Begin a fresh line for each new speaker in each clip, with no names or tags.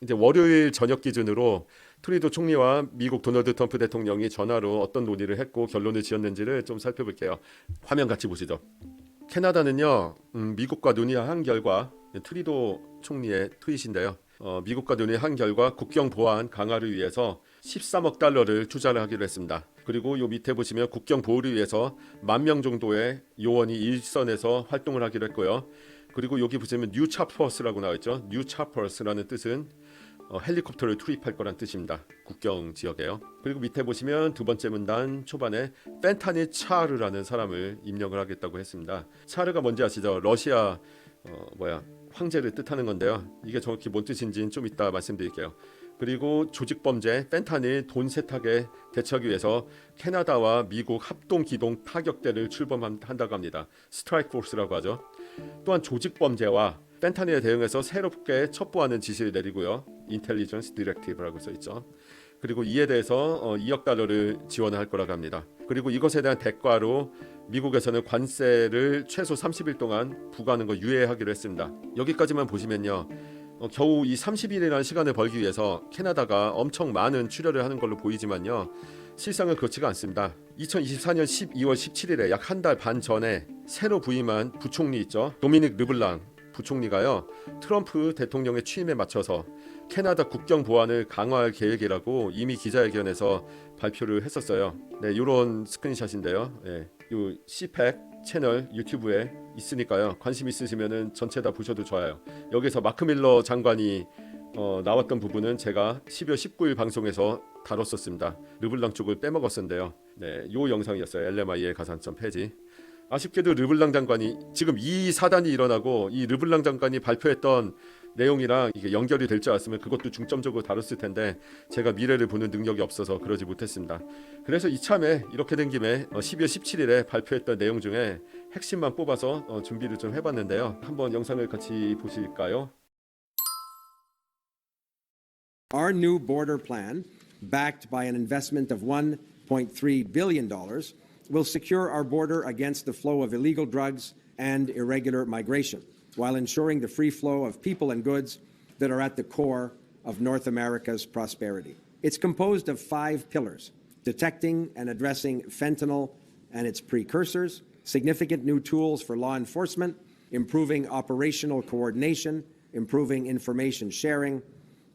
이제 월요일 저녁 기준으로 트루도 총리와 미국 도널드 트럼프 대통령이 전화로 어떤 논의를 했고 결론을 지었는지를 좀 살펴볼게요. 화면 같이 보시죠. 캐나다는요, 미국과 논의한 결과 트루도 총리의 트윗인데요. 미국과 논의한 결과 국경 보안 강화를 위해서 13억 달러를 투자를 하기로 했습니다. 그리고 요 밑에 보시면 국경 보호를 위해서 10,000명 정도의 요원이 일선에서 활동을 하기로 했고요. 그리고 여기 보시면 뉴 차퍼스라고 나와 있죠. 뉴 차퍼스라는 뜻은 헬리콥터를 투입할 거란 뜻입니다. 국경 지역에요. 그리고 밑에 보시면 두 번째 문단 초반에 펜타닐 차르라는 사람을 임명을 하겠다고 했습니다. 차르가 뭔지 아시죠? 러시아 황제를 뜻하는 건데요. 이게 정확히 뭔 뜻인지는 좀 이따 말씀드릴게요. 그리고 조직범죄 펜타닐 돈 세탁에 대처하기 위해서 캐나다와 미국 합동 기동 타격대를 출범한다고 합니다. 스트라이크 포스라고 하죠. 또한 조직범죄와 펜타닐에 대응해서 새롭게 첩보하는 지시를 내리고요. 인텔리전스 디렉티브라고 써있죠. 그리고 이에 대해서 2억 달러를 지원할 거라고 합니다. 그리고 이것에 대한 대가로 미국에서는 관세를 최소 30일 동안 부과하는 거 유예하기로 했습니다. 여기까지만 보시면요. 겨우 이 30일이라는 시간을 벌기 위해서 캐나다가 엄청 많은 출혈을 하는 걸로 보이지만요. 실상은 그렇지가 않습니다. 2024년 12월 17일에 약 한 달 반 전에 새로 부임한 부총리 있죠. 도미닉 르블랑 부총리가요. 트럼프 대통령의 취임에 맞춰서 캐나다 국경 보안을 강화할 계획이라고 이미 기자회견에서 발표를 했었어요. 네, 이런 스크린샷인데요. 네, 요 CPAC 채널 유튜브에 있으니까요. 관심 있으시면은 전체 다 보셔도 좋아요. 여기서 마크 밀러 장관이 나왔던 부분은 제가 12월 19일 방송에서 다뤘었습니다. 르블랑 쪽을 빼먹었었는데요. 네, 요 영상이었어요. LMI의 가산점 폐지. 아쉽게도 르블랑 장관이 지금 이 사단이 일어나고 이 르블랑 장관이 발표했던 내용이랑 이게 연결이 될 줄 알았으면 그것도 중점적으로 다뤘을 텐데 제가 미래를 보는 능력이 없어서 그러지 못했습니다. 그래서 이참에 이렇게 된 김에 12월 17일에 발표했던 내용 중에 핵심만 뽑아서 준비를 좀 해봤는데요. 한번 영상을 같이 보실까요?
Our new border plan, backed by an investment of $1.3 billion, will secure our border against the flow of illegal drugs and irregular migration, while ensuring the free flow of people and goods that are at the core of North America's prosperity. It's composed of 5 pillars: detecting and addressing fentanyl and its precursors, significant new tools for law enforcement, improving operational coordination, improving information sharing,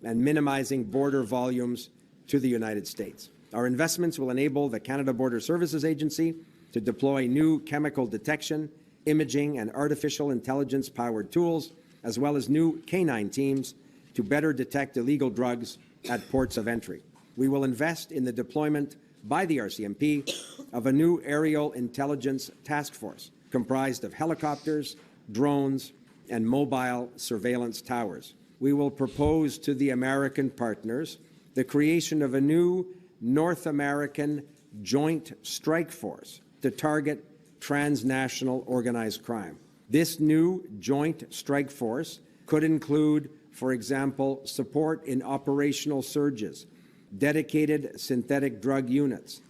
and minimizing border volumes to the United States. Our investments will enable the Canada Border Services Agency to deploy new chemical detection, imaging, and artificial intelligence-powered tools, as well as new canine teams to better detect illegal drugs at ports of entry. We will invest in the deployment by the RCMP of a new aerial intelligence task force comprised of helicopters, drones, and mobile surveillance towers. We will propose to the American partners the creation of a new North American Joint Strike Force to target transnational organized crime. This new Joint Strike Force could include, for example, support in operational surges, dedicated synthetic drug units,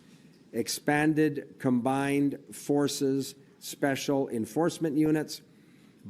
expanded combined forces special enforcement units,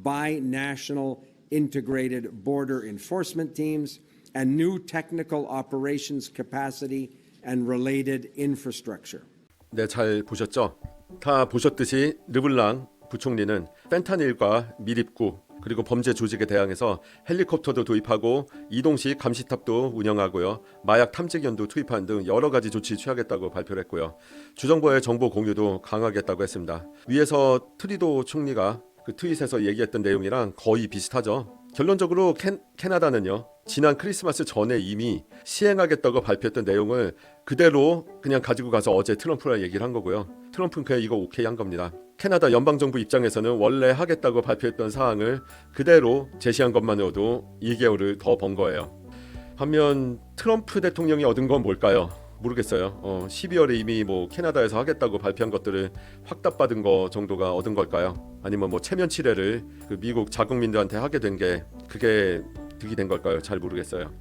bi-national integrated border enforcement teams, and new technical operations capacity and related infrastructure.
네, 잘 보셨죠? 다 보셨듯이 르블랑 부총리는 펜타닐과 밀입구 그리고 범죄 조직에 대항해서 헬리콥터도 도입하고 이동식 감시탑도 운영하고요. 마약 탐지견도 투입하는 등 여러 가지 조치 취하겠다고 발표를 했고요. 주정부의 정보 공유도 강화하겠다고 했습니다. 위에서 트루도 총리가 그 트윗에서 얘기했던 내용이랑 거의 비슷하죠. 결론적으로 캐나다는요. 지난 크리스마스 전에 이미 시행하겠다고 발표했던 내용을 그대로 그냥 가지고 가서 어제 트럼프랑 얘기를 한 거고요. 트럼프는 그냥 이거 오케이 한 겁니다. 캐나다 연방정부 입장에서는 원래 하겠다고 발표했던 사항을 그대로 제시한 것만으로도 2개월을 더 번 거예요. 반면 트럼프 대통령이 얻은 건 뭘까요? 모르겠어요. 12월에 이미 캐나다에서 하겠다고 발표한 것들을 확답받은 거 정도가 얻은 걸까요? 아니면 체면 치레를 그 미국 자국민들한테 하게 된 게 그게 득이 된 걸까요? 잘 모르겠어요.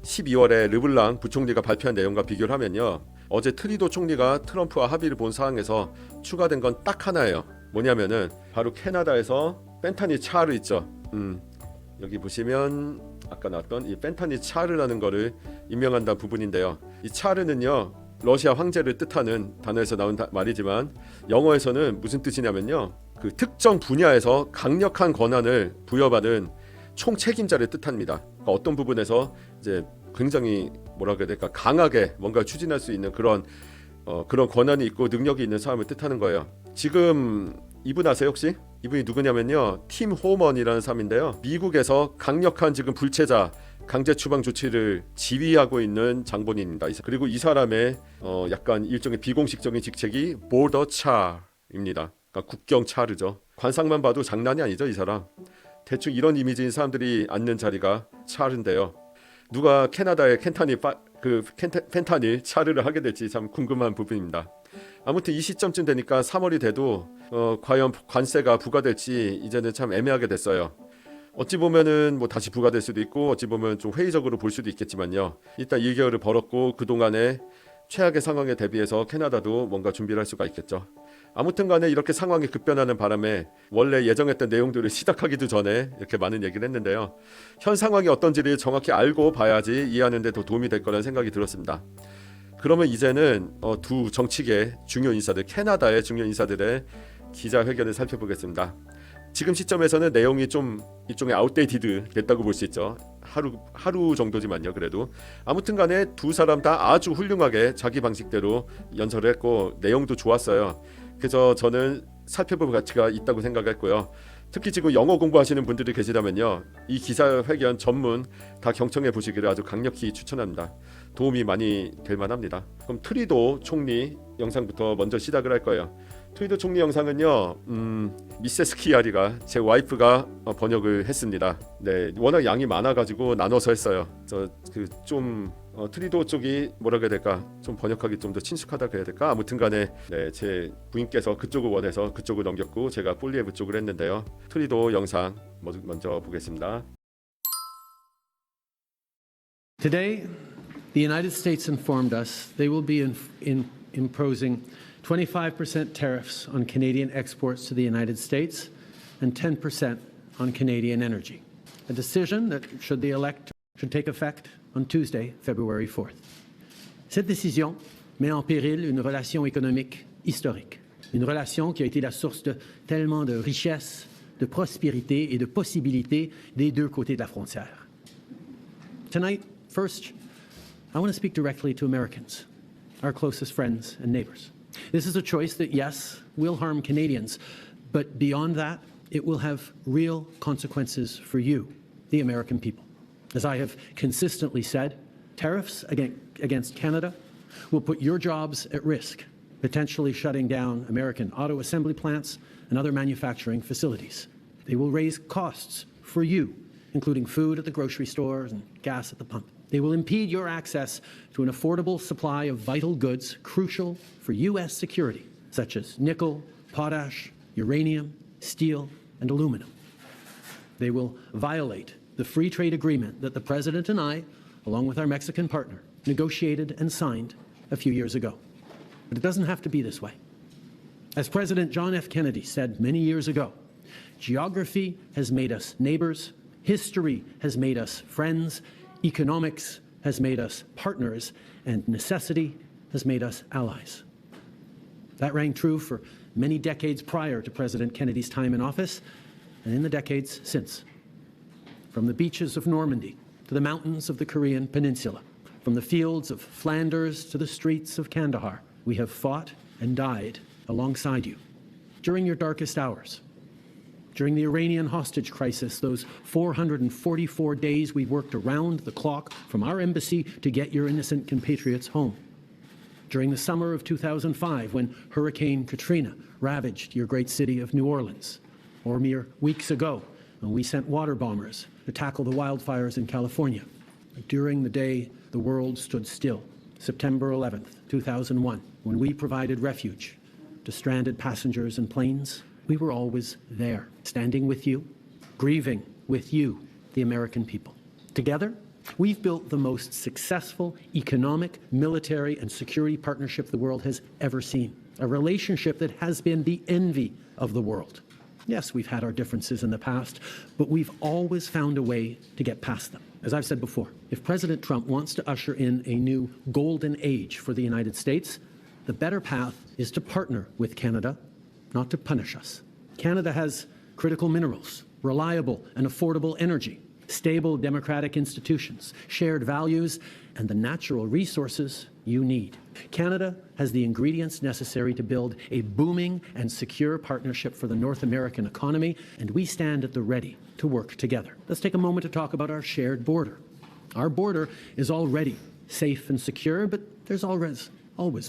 12월에 르블랑 부총리가 발표한 내용과 비교를 하면요. 어제 트루도 총리가 트럼프와 합의를 본 사항에서 추가된 건 딱 하나예요. 뭐냐면은 바로 캐나다에서 펜타닐 차를 있죠. 여기 보시면 아까 나왔던 이 펜타닐 차르라는 거를 임명한다는 부분인데요. 이 차르는요 러시아 황제를 뜻하는 단어에서 나온 말이지만 영어에서는 무슨 뜻이냐면요 그 특정 분야에서 강력한 권한을 부여받은 총책임자를 뜻합니다. 그러니까 어떤 부분에서 이제 굉장히 뭐라 그래야 될까 강하게 뭔가 추진할 수 있는 그런 권한이 있고 능력이 있는 사람을 뜻하는 거예요. 지금 이분 아세요 혹시? 이분이 누구냐면요 팀 호먼이라는 사람인데요. 미국에서 강력한 지금 불체자 강제 추방 조치를 지휘하고 있는 장본인입니다. 그리고 이 사람의 약간 일종의 비공식적인 직책이 보더 차입니다. 그러니까 국경 차르죠. 관상만 봐도 장난이 아니죠 이 사람. 대충 이런 이미지인 사람들이 앉는 자리가 차르인데요. 누가 캐나다의 펜타닐 차르를 하게 될지 참 궁금한 부분입니다. 아무튼 이 시점쯤 되니까 3월이 돼도 과연 관세가 부과될지 이제는 참 애매하게 됐어요. 어찌 보면은 뭐 다시 부과될 수도 있고 어찌 보면 좀 회의적으로 볼 수도 있겠지만요. 일단 1개월을 벌었고 그동안에 최악의 상황에 대비해서 캐나다도 뭔가 준비를 할 수가 있겠죠. 아무튼 간에 이렇게 상황이 급변하는 바람에 원래 예정했던 내용들을 시작하기도 전에 이렇게 많은 얘기를 했는데요. 현 상황이 어떤지를 정확히 알고 봐야지 이해하는 데 더 도움이 될 거라는 생각이 들었습니다. 그러면 이제는 두 정치계 중요 인사들, 캐나다의 중요 인사들의 기자회견을 살펴보겠습니다. 지금 시점에서는 내용이 좀 일종의 아웃데이티드 됐다고 볼 수 있죠. 하루 정도지만요. 그래도 아무튼 간에 두 사람 다 아주 훌륭하게 자기 방식대로 연설을 했고 내용도 좋았어요. 그래서 저는 살펴볼 가치가 있다고 생각했고요. 특히 지금 영어 공부하시는 분들이 계시다면요. 이 기자회견 전문 다 경청해 보시기를 아주 강력히 추천합니다. 도움이 많이 될 만합니다. 그럼 트리도 총리 영상부터 먼저 시작을 할 거예요. 트리도 총리 영상은요. 미세스 키아리가 제 와이프가 번역을 했습니다. 네, 워낙 양이 많아가지고 나눠서 했어요. 트리도 쪽이 뭐라고 해야 될까? 좀 번역하기 좀 더 친숙하다고 해야 될까? 아무튼간에 네, 제 부인께서 그쪽을 원해서 그쪽을 넘겼고 제가 폴리에브 쪽을 했는데요. 트리도 영상 먼저 보겠습니다.
Today, the United States informed us they will be imposing 25% tariffs on Canadian exports to the United States and 10% on Canadian energy, a decision that, should take effect on Tuesday, February 4th. Cette décision met en péril une relation économique historique, une relation qui a été la source de tellement de richesses, de prospérité et de possibilités des deux côtés de la frontière. Tonight, first, I want to speak directly to Americans, our closest friends and neighbors. This is a choice that, yes, will harm Canadians, but beyond that, it will have real consequences for you, the American people. As I have consistently said, tariffs against Canada will put your jobs at risk, potentially shutting down American auto assembly plants and other manufacturing facilities. They will raise costs for you, including food at the grocery stores and gas at the pump. They will impede your access to an affordable supply of vital goods crucial for U.S. security, such as nickel, potash, uranium, steel, and aluminum. They will violate the free trade agreement that the President and I, along with our Mexican partner, negotiated and signed a few years ago. But it doesn't have to be this way. As President John F. Kennedy said many years ago, geography has made us neighbors, history has made us friends, economics has made us partners, and necessity has made us allies. That rang true for many decades prior to President Kennedy's time in office and in the decades since. From the beaches of Normandy to the mountains of the Korean Peninsula, from the fields of Flanders to the streets of Kandahar, we have fought and died alongside you. During your darkest hours, during the Iranian hostage crisis, those 444 days we worked around the clock from our embassy to get your innocent compatriots home. During the summer of 2005, when Hurricane Katrina ravaged your great city of New Orleans, or mere weeks ago, when we sent water bombers to tackle the wildfires in California. During the day the world stood still, September 11th, 2001, when we provided refuge to stranded passengers and planes, we were always there, standing with you, grieving with you, the American people. Together, we've built the most successful economic, military, and security partnership the world has ever seen, a relationship that has been the envy of the world. Yes, we've had our differences in the past, but we've always found a way to get past them. As I've said before, if President Trump wants to usher in a new golden age for the United States, the better path is to partner with Canada, not to punish us. Canada has critical minerals, reliable and affordable energy, stable democratic institutions, shared values, and the natural resources you need. Canada has the ingredients necessary to build a booming and secure partnership for the North American economy, and we stand at the ready to work together. Let's take a moment to talk about our shared border. Our border is already safe and secure, but there's always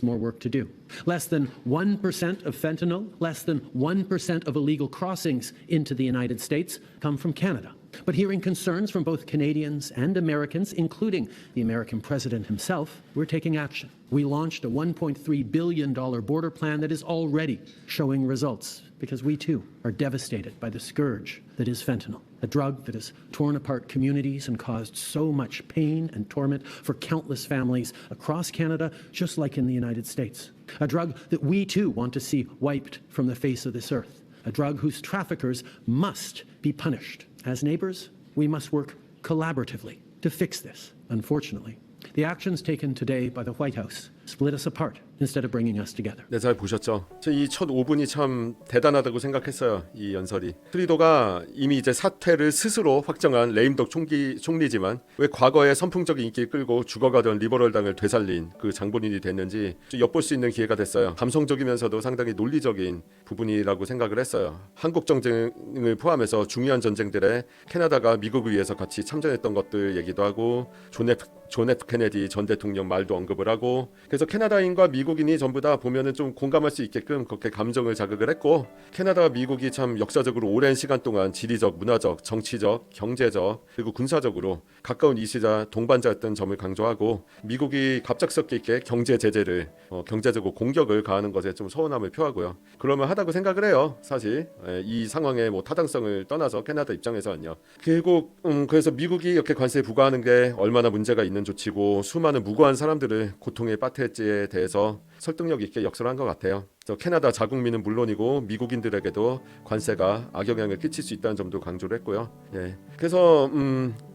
more work to do. Less than 1% of fentanyl, less than 1% of illegal crossings into the United States come from Canada. But hearing concerns from both Canadians and Americans, including the American president himself, we're taking action. We launched a $1.3 billion border plan that is already showing results, because we too are devastated by the scourge that is fentanyl, a drug that has torn apart communities and caused so much pain and torment for countless families across Canada, just like in the United States. A drug that we too want to see wiped from the face of this earth. A drug whose traffickers must be punished. As neighbors, we must work collaboratively to fix this. Unfortunately, the actions taken today by the White House split us apart instead of bringing us together.
네, 잘 보셨죠? 저 이 첫 5분이 참 대단하다고 생각했어요. 이 연설이. 트리도가 이미 이제 사퇴를 스스로 확정한 레임덕 총리지만 왜 과거에 선풍적인 인기를 끌고 죽어가던 리버럴당을 되살린 그 장본인이 됐는지 좀 엿볼 수 있는 기회가 됐어요. 감성적이면서도 상당히 논리적인 부분이라고 생각을 했어요. 한국 전쟁을 포함해서 중요한 전쟁들에 캐나다가 미국을 위해서 같이 참전했던 것들 얘기도 하고 존 F 케네디 전 대통령 말도 언급을 하고, 그래서 캐나다인과 미국인이 전부 다 보면은 좀 공감할 수 있게끔 그렇게 감정을 자극을 했고, 캐나다와 미국이 참 역사적으로 오랜 시간 동안 지리적, 문화적, 정치적, 경제적 그리고 군사적으로 가까운 이시자 동반자였던 점을 강조하고, 미국이 갑작스럽게 이렇게 경제 제재를 경제적으로 공격을 가하는 것에 좀 서운함을 표하고요. 그러면 하다고 생각을 해요. 사실 이 상황의 뭐 타당성을 떠나서 캐나다 입장에서는요. 그리고 그래서 미국이 이렇게 관세 부과하는 게 얼마나 문제가 있는 조치고 수많은 무고한 사람들을 고통에 빠뜨렸지에 대해서 설득력 있게 역설을 한 것 같아요. 캐나다 자국민은 물론이고 미국인들에게도 관세가 악영향을 끼칠 수 있다는 점도 강조를 했고요. 예. 그래서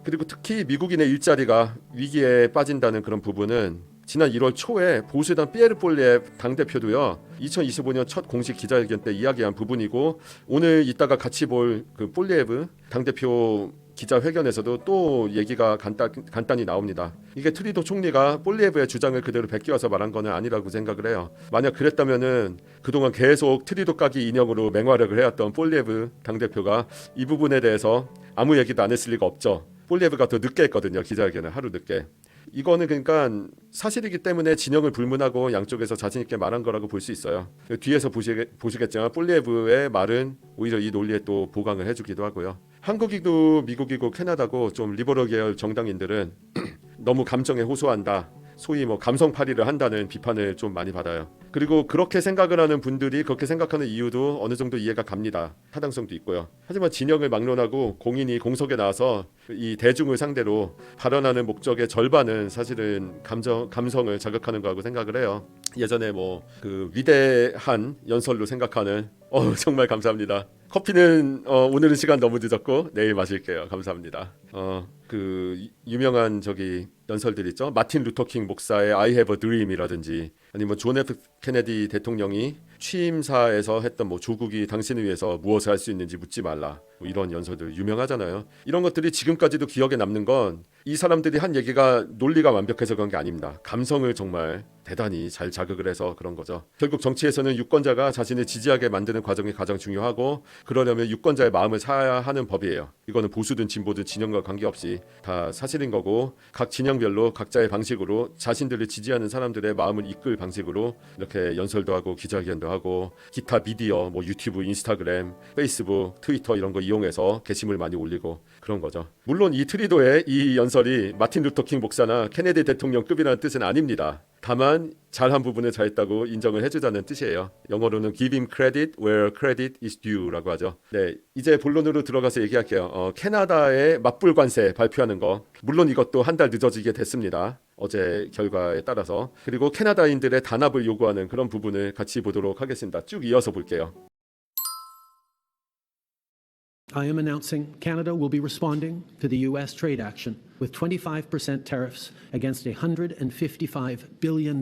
그리고 특히 미국인의 일자리가 위기에 빠진다는 그런 부분은 지난 1월 초에 보수당 피에르 폴리에프 당대표도요 2025년 첫 공식 기자회견 때 이야기한 부분이고, 오늘 이따가 같이 볼 그 폴리에프 당대표 기자회견에서도 또 얘기가 간단히 나옵니다. 이게 트리도 총리가 폴리에브의 주장을 그대로 베끼어서 말한 건 아니라고 생각을 해요. 만약 그랬다면은 그동안 계속 트리도 까기 인형으로 맹활약을 해왔던 폴리에브 당대표가 이 부분에 대해서 아무 얘기도 안 했을 리가 없죠. 폴리에브가 더 늦게 했거든요. 기자회견을 하루 늦게. 이거는 그러니까 사실이기 때문에 진영을 불문하고 양쪽에서 자신 있게 말한 거라고 볼 수 있어요. 뒤에서 보시겠지만 폴리에브의 말은 오히려 이 논리에 또 보강을 해주기도 하고요. 한국이고 미국이고 캐나다고 좀 리버럴 계열 정당인들은 너무 감정에 호소한다, 소위 뭐 감성팔이를 한다는 비판을 좀 많이 받아요. 그리고 그렇게 생각을 하는 분들이 그렇게 생각하는 이유도 어느 정도 이해가 갑니다. 타당성도 있고요. 하지만 진영을 막론하고 공인이 공석에 나와서 이 대중을 상대로 발언하는 목적의 절반은 사실은 감성을 자극하는 거라고 생각을 해요. 예전에 뭐 그 위대한 연설로 생각하는 정말 감사합니다. 커피는 오늘은 시간 너무 늦었고 내일 마실게요. 감사합니다. 그 유명한 저기 연설들 있죠. 마틴 루터킹 목사의 I have a dream이라든지, 아니면 존 F 케네디 대통령이 취임사에서 했던 뭐 조국이 당신을 위해서 무엇을 할 수 있는지 묻지 말라, 뭐 이런 연설들 유명하잖아요. 이런 것들이 지금까지도 기억에 남는 건 이 사람들이 한 얘기가 논리가 완벽해서 그런 게 아닙니다. 감성을 정말 대단히 잘 자극을 해서 그런 거죠. 결국 정치에서는 유권자가 자신을 지지하게 만드는 과정이 가장 중요하고, 그러려면 유권자의 마음을 사야 하는 법이에요. 이거는 보수든 진보든 진영과 관계없이 다 사실인 거고, 각 진영별로 각자의 방식으로 자신들을 지지하는 사람들의 마음을 이끌 방식으로 이렇게 연설도 하고 기자회견도 하고 기타 미디어 뭐 유튜브, 인스타그램, 페이스북, 트위터 이런 거 이용해서 게시물 많이 올리고 그런 거죠. 물론 이 트리도의 이 연설이 마틴 루터킹 목사나 케네디 대통령급이라는 뜻은 아닙니다. 다만 잘한 부분을 잘했다고 인정을 해주자는 뜻이에요. 영어로는 give him credit where credit is due라고 하죠. 네, 이제 본론으로 들어가서 얘기할게요. 캐나다의 맞불 관세 발표하는 거, 물론 이것도 한 달 늦어지게 됐습니다. 어제 결과에 따라서. 그리고 캐나다인들의 단합을 요구하는 그런 부분을 같이 보도록 하겠습니다. 쭉 이어서 볼게요.
I am announcing Canada will be responding to the U.S. trade action with 25% tariffs against $155 billion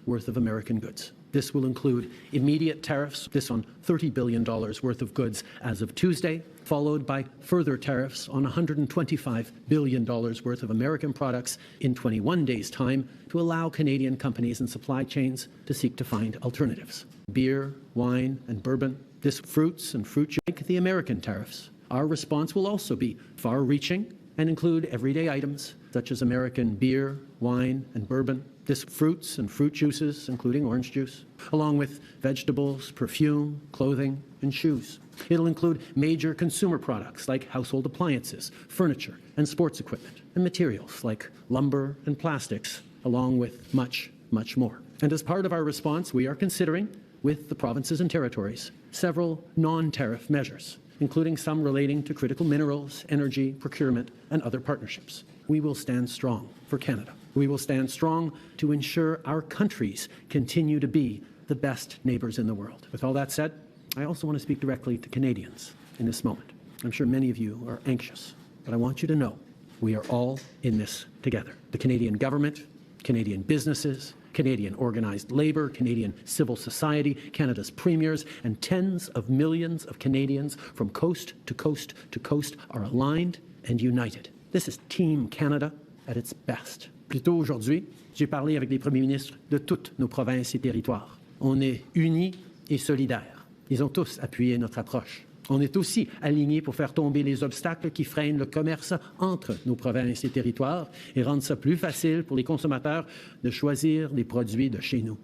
worth of American goods. This will include immediate tariffs, this on $30 billion worth of goods as of Tuesday, followed by further tariffs on $125 billion worth of American products in 21 days' time to allow Canadian companies and supply chains to seek to find alternatives. Beer, wine, and bourbon, this fruits and fruit juice, like the American tariffs. Our response will also be far-reaching and include everyday items such as American beer, wine, and bourbon, this fruits and fruit juices, including orange juice, along with vegetables, perfume, clothing, and shoes. It'll include major consumer products like household appliances, furniture, and sports equipment, and materials like lumber and plastics, along with much, much more. And as part of our response, we are considering, with the provinces and territories, several non-tariff measures, including some relating to critical minerals, energy, procurement, and other partnerships. We will stand strong for Canada. We will stand strong to ensure our countries continue to be the best neighbours in the world. With all that said, I also want to speak directly to Canadians in this moment. I'm sure many of you are anxious, but I want you to know we are all in this together. The Canadian government, Canadian businesses, Canadian organised labour, Canadian civil society, Canada's premiers, and tens of millions of Canadians from coast to coast to coast are aligned and united. This is Team Canada at its best. Plus tôt aujourd'hui, j'ai parlé avec les premiers ministres de toutes nos provinces et territoires. On est unis et solidaires. Ils ont tous appuyé notre approche. On est aussi alignés pour faire tomber les obstacles qui freinent le commerce entre nos provinces et territoires et rendre ça plus facile pour les consommateurs de choisir des produits de chez nous.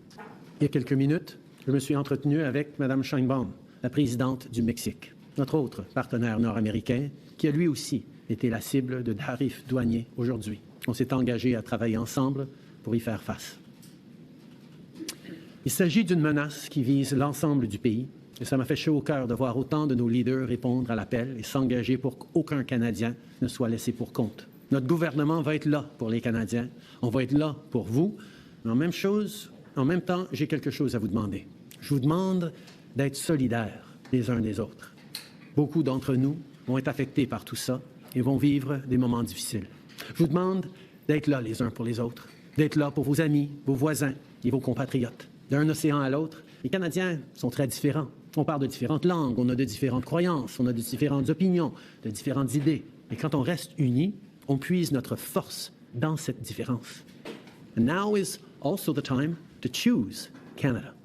Il y a quelques minutes, je me suis entretenu avec Mme Sheinbaum, la présidente du Mexique, notre autre partenaire nord-américain, qui a lui aussi été la cible de tarifs douaniers aujourd'hui. On s'est engagé à travailler ensemble pour y faire face. Il s'agit d'une menace qui vise l'ensemble du pays. Et ça m'a fait chaud au cœur de voir autant de nos leaders répondre à l'appel et s'engager pour qu'aucun Canadien ne soit laissé pour compte. Notre gouvernement va être là pour les Canadiens. On va être là pour vous. Mais en même temps, j'ai quelque chose à vous demander. Je vous demande d'être solidaires les uns des autres. Beaucoup d'entre nous vont être affectés par tout ça et vont vivre des moments difficiles. Je vous demande d'être là les uns pour les autres, d'être là pour vos amis, vos voisins et vos compatriotes. D'un océan à l'autre, les Canadiens sont très différents. On parle de différentes langues, on a de différentes croyances, on a de différentes opinions, de différentes idées. Et quand on reste unis, on puise notre force dans cette différence. And now is also the time to choose Canada.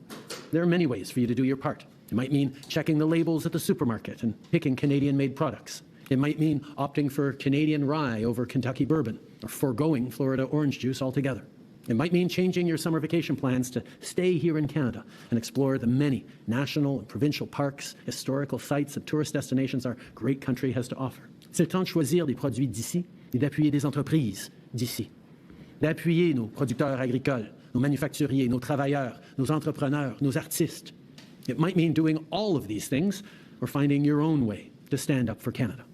There are many ways for you to do your part. It might mean checking the labels at the supermarket and picking Canadian-made products. It might mean opting for Canadian rye over Kentucky bourbon, or foregoing Florida orange juice altogether. It might mean changing your summer vacation plans to stay here in Canada and explore the many national and provincial parks, historical sites, and tourist destinations our great country has to offer. C'est le temps de choisir des produits d'ici et d'appuyer des entreprises d'ici. D'appuyer nos producteurs agricoles, nos manufacturiers, nos travailleurs, nos entrepreneurs, nos artistes. It might mean doing all of these things or finding your own way to stand up for Canada.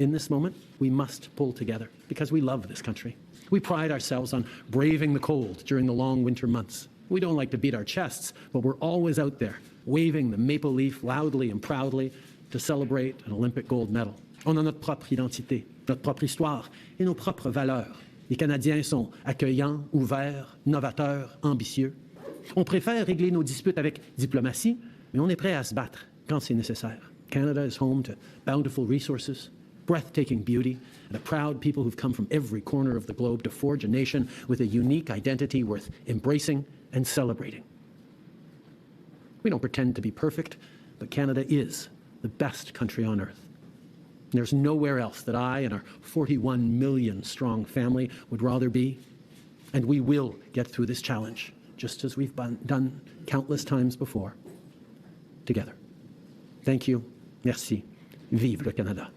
In this moment, we must pull together because we love this country. We pride ourselves on braving the cold during the long winter months. We don't like to beat our chests, but we're always out there, waving the maple leaf loudly and proudly to celebrate an Olympic gold medal. On a notre propre identité, notre propre histoire et nos propres valeurs. Les Canadiens sont accueillants, ouverts, novateurs, ambitieux. On préfère régler nos disputes avec diplomatie, mais on est prêt à se battre quand c'est nécessaire. Canada is home to bountiful resources, breathtaking beauty, and a proud people who've come from every corner of the globe to forge a nation with a unique identity worth embracing and celebrating. We don't pretend to be perfect, but Canada is the best country on earth. There's nowhere else that I and our 41 million strong family would rather be, and we will get through this challenge, just as we've done countless times before, together. Thank you. Merci. Vive le Canada.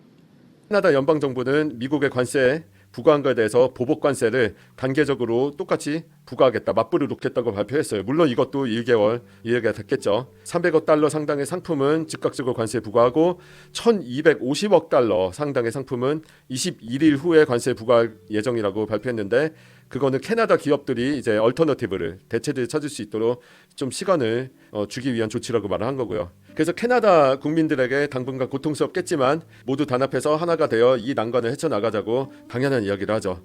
캐나다 연방 정부는 미국의 관세에 부과한 것에 대해서 보복 관세를 단계적으로 똑같이 부과하겠다, 맞불을 놓겠다고 발표했어요. 물론 이것도 1개월 이해가 됐겠죠. 300억 달러 상당의 상품은 즉각적으로 관세 부과하고 1,250억 달러 상당의 상품은 21일 후에 관세 부과할 예정이라고 발표했는데 그거는 캐나다 기업들이 이제 얼터너티브를 대체를 찾을 수 있도록 좀 시간을 주기 위한 조치라고 말을 한 거고요. 그래서 캐나다 국민들에게 당분간 고통스럽겠지만 모두 단합해서 하나가 되어 이 난관을 헤쳐나가자고 당연한 이야기를 하죠.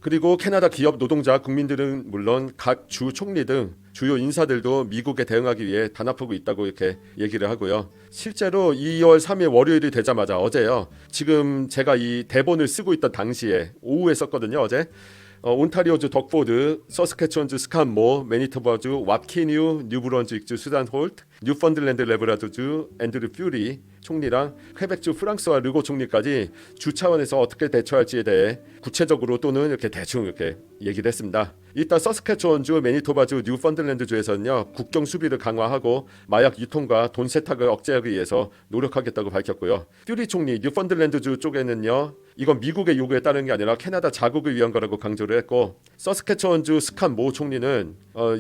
그리고 캐나다 기업 노동자 국민들은 물론 각 주 총리 등 주요 인사들도 미국에 대응하기 위해 단합하고 있다고 이렇게 얘기를 하고요. 실제로 2월 3일 월요일이 되자마자 어제요. 지금 제가 이 대본을 쓰고 있던 당시에 오후에 썼거든요. 어제. 온타리오주 덕포드, 서스케천주 스칸모, 매니토바주 왑키뉴, 뉴브런즈윅주 수단 홀트, 뉴펀들랜드 레브라도주 앤드류 퓨리 총리랑 퀘벡주 프랑스와 르고 총리까지 주 차원에서 어떻게 대처할지에 대해 구체적으로 또는 이렇게 대충 이렇게 얘기를 했습니다. 일단 서스케천주, 매니토바주, 뉴펀들랜드주에서는요 국경 수비를 강화하고 마약 유통과 돈 세탁을 억제하기 위해서 노력하겠다고 밝혔고요. 퓨리 총리 뉴펀들랜드주 쪽에는요 이건 미국의 요구에 따른 게 아니라 캐나다 자국을 위한 거라고 강조를 했고 서스케천주 스칸 모 총리는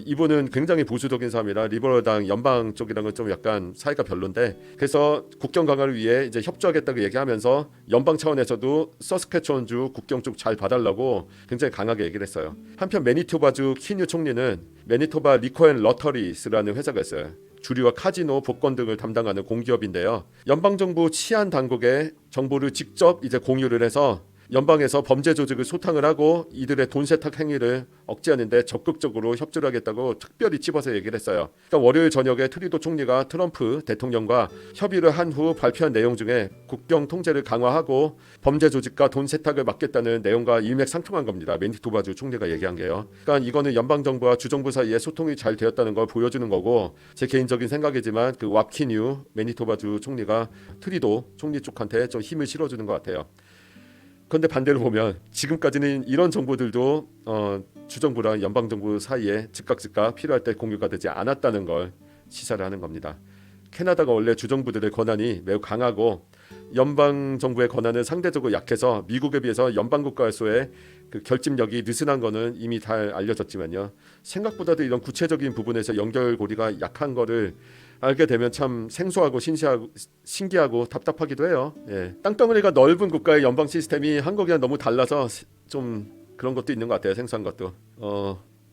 이분은 굉장히 보수적인 사람이라 리버럴당 연방 쪽이랑은 좀 약간 사이가 별론데 그래서 국경 강화를 위해 이제 협조하겠다고 얘기하면서 연방 차원에서도 서스케천주 국경 쪽 잘 봐달라고 굉장히 강하게 얘기를 했어요. 한편 매니토바주 키뉴 총리는 매니토바 리코앤 러터리스라는 회사가 있어요. 주류와 카지노, 복권 등을 담당하는 공기업인데요. 연방정부 치안 당국에 정보를 직접 이제 공유를 해서 연방에서 범죄 조직을 소탕을 하고 이들의 돈 세탁 행위를 억제하는데 적극적으로 협조를 하겠다고 특별히 찝어서 얘기를 했어요. 그러니까 월요일 저녁에 트루도 총리가 트럼프 대통령과 협의를 한 후 발표한 내용 중에 국경 통제를 강화하고 범죄 조직과 돈 세탁을 막겠다는 내용과 일맥상통한 겁니다. 매니토바주 총리가 얘기한 게요. 그러니까 이거는 연방 정부와 주정부 사이에 소통이 잘 되었다는 걸 보여주는 거고 제 개인적인 생각이지만 그 왑키뉴 매니토바주 총리가 트리도 총리 쪽한테 좀 힘을 실어주는 것 같아요. 그런데 반대로 보면 지금까지는 이런 정보들도 주정부랑 연방정부 사이에 즉각 필요할 때 공유가 되지 않았다는 걸 시사를 하는 겁니다. 캐나다가 원래 주정부들의 권한이 매우 강하고 연방정부의 권한은 상대적으로 약해서 미국에 비해서 연방국가에서의 그 결집력이 느슨한 거는 이미 잘 알려졌지만요. 생각보다도 이런 구체적인 부분에서 연결고리가 약한 거를 알게 되면 참 생소하고 신기하고 답답하기도 해요. 예. 땅덩어리가 넓은 국가의 연방 시스템이 한국이랑 너무 달라서 좀 그런 것도 있는 것 같아요. 생소한 것도.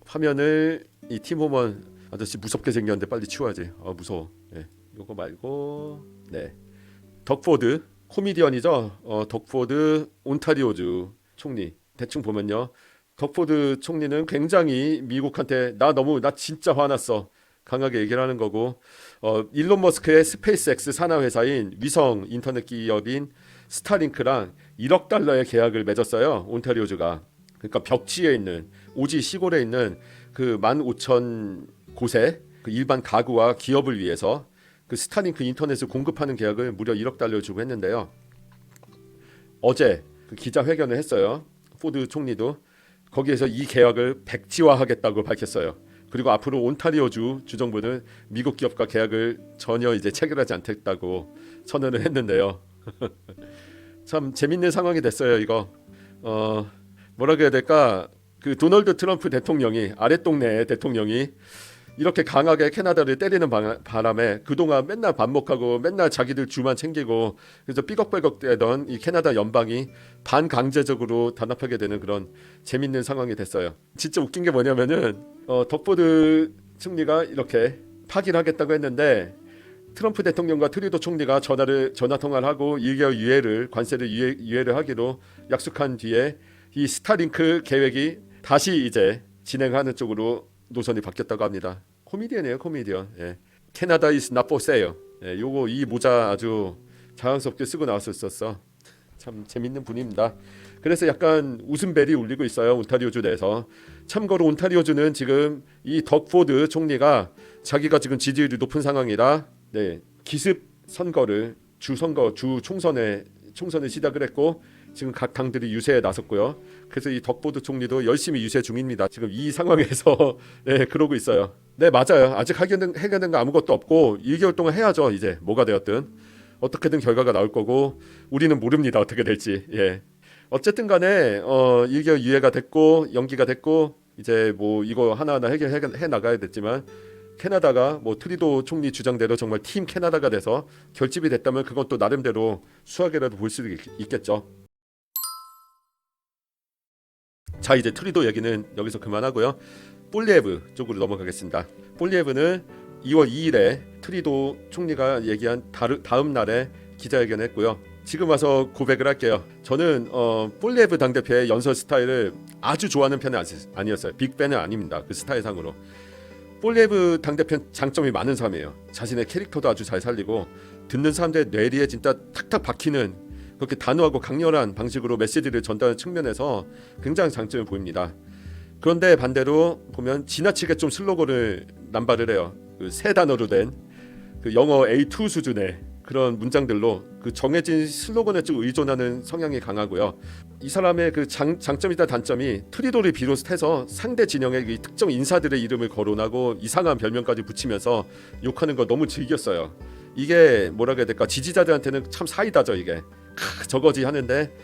화면을 이 팀호먼 아저씨 무섭게 생겼는데 빨리 치워야지. 무서워. 예. 요거 말고 네. 덕포드 코미디언이죠. 덕포드 온타리오주 총리. 대충 보면요. 덕포드 총리는 굉장히 미국한테 나 진짜 화났어. 강하게 얘기를 하는 거고 일론 머스크의 스페이스X 산하 회사인 위성 인터넷 기업인 스타링크랑 1억 달러의 계약을 맺었어요. 온타리오주가. 그러니까 벽지에 있는 오지 시골에 있는 그 15,000 곳의 그 일반 가구와 기업을 위해서 그 스타링크 인터넷을 공급하는 계약을 무려 1억 달러를 주고 했는데요. 어제 그 기자회견을 했어요. 포드 총리도 거기에서 이 계약을 백지화하겠다고 밝혔어요. 그리고 앞으로 온타리오주 주정부는 미국 기업과 계약을 전혀 이제 체결하지 않겠다고 선언을 했는데요. 참 재밌는 상황이 됐어요. 이거 뭐라 그래야 될까? 그 도널드 트럼프 대통령이 아랫동네 대통령이 이렇게 강하게 캐나다를 때리는 바람에 그동안 맨날 반목하고 맨날 자기들 주만 챙기고 그래서 삐걱빼걱대던 이 캐나다 연방이 반강제적으로 단합하게 되는 그런 재밌는 상황이 됐어요. 진짜 웃긴 게 뭐냐면은 덕포드 총리가 이렇게 파기를 하겠다고 했는데 트럼프 대통령과 트루도 총리가 전화 통화를 하고 1개월 유예를 관세를 유예를 하기로 약속한 뒤에 이 스타링크 계획이 다시 이제 진행하는 쪽으로 노선이 바뀌었다고 합니다. 코미디언이에요, 코미디언. 예. 캐나다 is not for sale. 예, 요거 이 모자 아주 자랑스럽게 쓰고 나왔었어. 참 재밌는 분입니다. 그래서 약간 웃음벨이 울리고 있어요. 온타리오주 내에서. 참고로 온타리오주는 지금 이 덕포드 총리가 자기가 지금 지지율이 높은 상황이라 기습 선거를 주 총선을 시작을 했고 지금 각 당들이 유세에 나섰고요. 그래서 이 덕포드 총리도 열심히 유세 중입니다. 지금 이 상황에서 그러고 있어요. 네, 맞아요. 아직 해결된 거 아무것도 없고 2개월 동안 해야죠. 이제 뭐가 되었든 어떻게든 결과가 나올 거고 우리는 모릅니다. 어떻게 될지. 예. 어쨌든 간에 2개월 유예가 됐고 연기가 됐고 이제 뭐 이거 하나하나 해결해 나가야 됐지만 캐나다가 뭐 트리도 총리 주장대로 정말 팀 캐나다가 돼서 결집이 됐다면 그건 또 나름대로 수학이라도 볼 수도 있겠죠. 자, 이제 트리도 얘기는 여기서 그만하고요. 볼리에브 쪽으로 넘어가겠습니다. 볼리에브는 2월 2일에 트리도 총리가 얘기한 다음 날에 기자회견을 했고요. 지금 와서 고백을 할게요. 저는 볼리에브 당대표의 연설 스타일을 아주 좋아하는 편은 아니었어요. 빅팬은 아닙니다. 그 스타일상으로. 볼리에브 당대표는 장점이 많은 사람이에요. 자신의 캐릭터도 아주 잘 살리고 듣는 사람들의 뇌리에 진짜 탁탁 박히는 그렇게 단호하고 강렬한 방식으로 메시지를 전달하는 측면에서 굉장히 장점을 보입니다. 그런데 반대로 보면 지나치게 좀 슬로건을 남발을 해요. 그 세 단어로 된 그 영어 A2 수준의 그런 문장들로 그 정해진 슬로건에 좀 의존하는 성향이 강하고요. 이 사람의 그 장점이다 단점이 트리도를 비롯해서 상대 진영의 이 특정 인사들의 이름을 거론하고 이상한 별명까지 붙이면서 욕하는 거 너무 즐겼어요. 이게 뭐라고 해야 될까? 지지자들한테는 참 사이다죠 이게. 저거지 하는데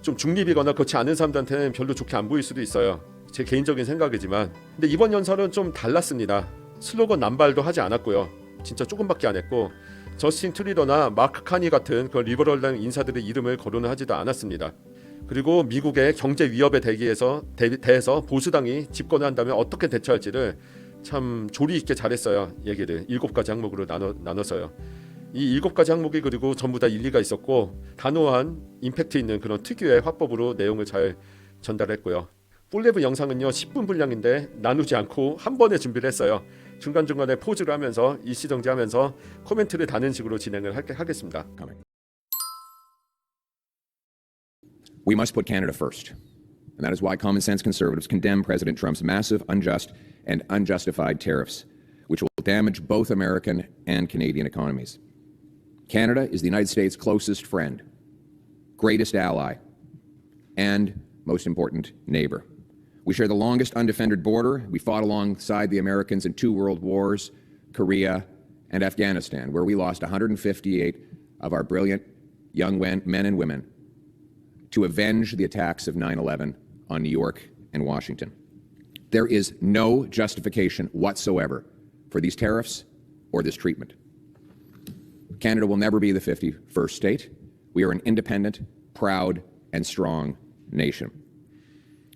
좀 중립이거나 그렇지 않은 사람들한테는 별로 좋게 안 보일 수도 있어요. 제 개인적인 생각이지만. 근데 이번 연설은 좀 달랐습니다. 슬로건 남발도 하지 않았고요. 진짜 조금밖에 안 했고 저스틴 트리도나 마크 카니 같은 그 리버럴당 인사들의 이름을 거론을 하지도 않았습니다. 그리고 미국의 경제 위협에 대해서 보수당이 집권을 한다면 어떻게 대처할지를 참 조리 있게 잘했어요. 얘기를 7가지 항목으로 나눠서요. 이 7가지 항목이 그리고 전부 다 일리가 있었고 단호한 임팩트 있는 그런 특유의 화법으로 내용을 잘 전달했고요. 볼리에브 영상은요 10분 분량인데 나누지 않고 한 번에 준비를 했어요. 중간중간에 포즈를 하면서 일시정지하면서 코멘트를 다는 식으로 진행을 하겠습니다.
We must put Canada first. And that is why common sense conservatives condemn President Trump's massive, unjust, and unjustified tariffs, which will damage both American and Canadian economies. Canada is the United States' closest friend, greatest ally, and most important neighbor. We share the longest undefended border. We fought alongside the Americans in 2 world wars, Korea, and Afghanistan, where we lost 158 of our brilliant young men and women to avenge the attacks of 9/11 on New York and Washington. There is no justification whatsoever for these tariffs or this treatment. Canada will never be the 51st state. We are an independent, proud, and strong nation.